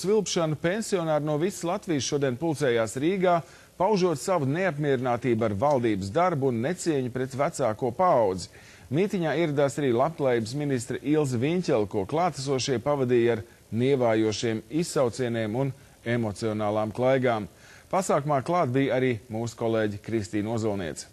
svilpšanu pensionāri no visas Latvijas šodien pulcējās Rīgā, paužot savu neapmierinātību ar valdības darbu un necieņu pret vecāko paudzi. Mītiņā ieradās arī labklājības ministre Ilze Viņķele, ko klātesošie pavadīja ar nievājošiem izsaucieniem un emocionālām klaigām. Pasākumā klāt bija arī mūsu kolēģi Kristīna Ozolniece.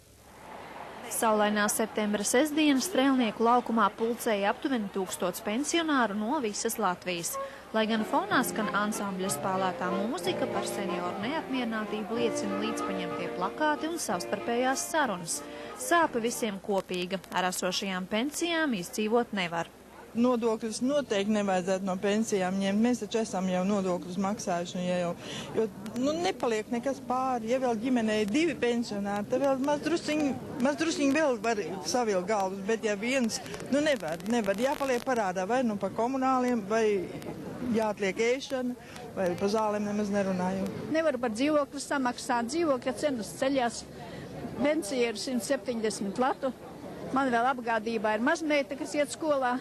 Saulainā septembra sestdiena Strēlnieku laukumā pulcēja aptuveni 1000 pensionāru no visas Latvijas. Lai gan fonā skan ansambļa spēlētā mūzika, par senioru neapmierinātību liecina līdzpaņemtie plakāti un savstarpējās sarunas. Sāpe visiem kopīga, ar esošajām pensijām izdzīvot nevar. Nodokļus noteikti nevajadzētu no pensijām ņemt. Mēs taču esam jau nodokļus maksājuši, jo nepaliek nekas pāri. Ja vēl ģimenē ir 2 pensionāri, tad vēl mazdrusiņi vēl var savilkt galvas, bet ja viens, nevar. Jāpaliek parādā vai nu par komunāliem, vai jāatliek ēšana, vai par zālēm nemaz nerunājot. Nevar par dzīvokli samaksāt, dzīvokļa cenas ceļās, pensija ir 170 latu. Man vēl apgādībā ir mazmeita, kas iet skolā.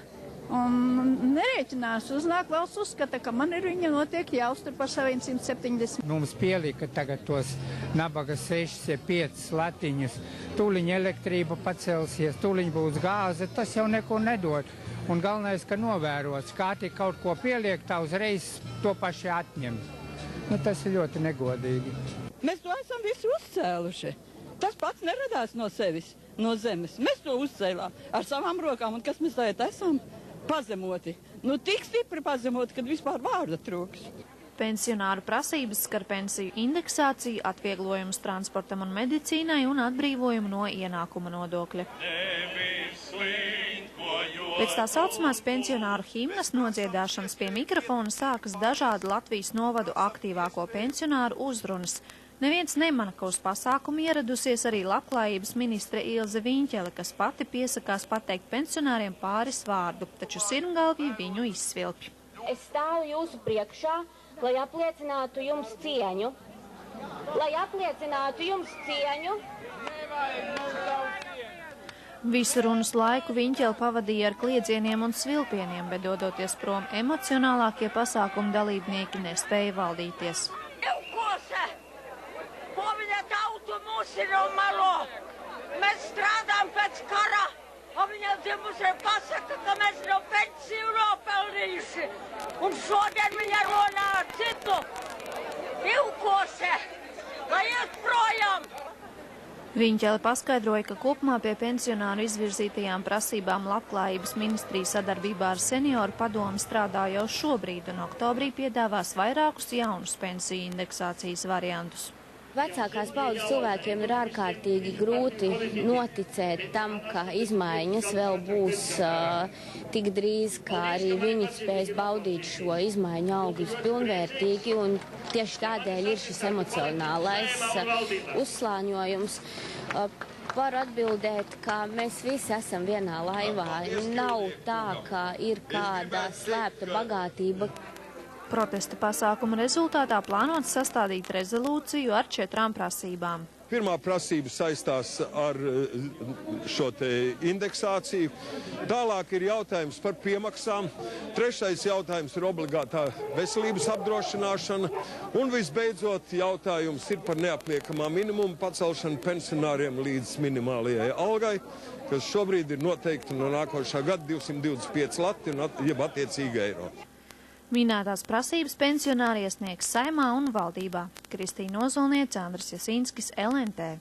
Un nerēķinās, uznāk valsts uzskata, ka man ir viņa notiek jāuztur par saviem 170. Mums pielika tagad tos nabaga 6-5 latiņus. Tūliņ elektrība pacelsies, tūliņ būs gāze, tas jau neko nedod. Un galvenais, ka novērots, kā tik kaut ko pieliek, tā uzreiz to paši atņem. Tas ir ļoti negodīgi. Mēs to esam visi uzcēluši. Tas pats neradās no sevis, no zemes. Mēs to uzcēlām ar savām rokām, un kas mēs tagad esam? Pazemoti. Tik stipri pazemoti, kad vispār vārda trūks. Pensionāru prasības skar pensiju indeksāciju, atvieglojumus transportam un medicīnai un atbrīvojumu no ienākuma nodokļa. Pēc tā saucamās pensionāru himnas nodziedāšanas pie mikrofona sākas dažādi Latvijas novadu aktīvāko pensionāru uzrunas. Neviens nemana, ka uz pasākumu ieradusies arī labklājības ministre Ilze Viņķele, kas pati piesakās pateikt pensionāriem pāris vārdu, taču sirmgalvji viņu izsvilpj. Es stāvu jūsu priekšā, lai apliecinātu jums cieņu. Visu runas laiku Viņķele pavadīja ar kliedzieniem un svilpieniem, bet dodoties prom emocionālākie pasākumu dalībnieki nespēja valdīties. Mēs strādājam pēc kara, un viņa dzimusi pasaka, ka mēs no pensiju nopelnījuši. Un šodien viņa runā ar citu divkose, lai iet projām. Viņķele paskaidroja, ka kopumā pie pensionāru izvirzītajām prasībām labklājības ministrija sadarbībā ar senioru padomu strādā jau šobrīd, un oktobrī piedāvās vairākus jaunus pensiju indeksācijas variantus. Vecākās paudzes cilvēkiem ir ārkārtīgi grūti noticēt tam, ka izmaiņas vēl būs tik drīz, kā arī viņi spēs baudīt šo izmaiņu augļus pilnvērtīgi, un tieši tādēļ ir šis emocionālais uzslāņojums. Var atbildēt, ka mēs visi esam vienā laivā. Nav tā, ka ir kāda slēpta bagātība. Protesta pasākuma rezultātā plānots sastādīt rezolūciju ar 4 prasībām. Pirmā prasība saistās ar šo te indeksāciju. Tālāk ir jautājums par piemaksām. Trešais jautājums ir obligātā veselības apdrošināšana. Un visbeidzot jautājums ir par neapliekamā minimuma pacelšanu pensionāriem līdz minimālajai algai, kas šobrīd ir noteikti no nākošā gada 225 lati un jeb attiecīgi eiro. Minētās prasības pensionāri iesniegs Saeimā un valdībā. Kristīna Ozolniece, Andris Jasīnskis, LNT.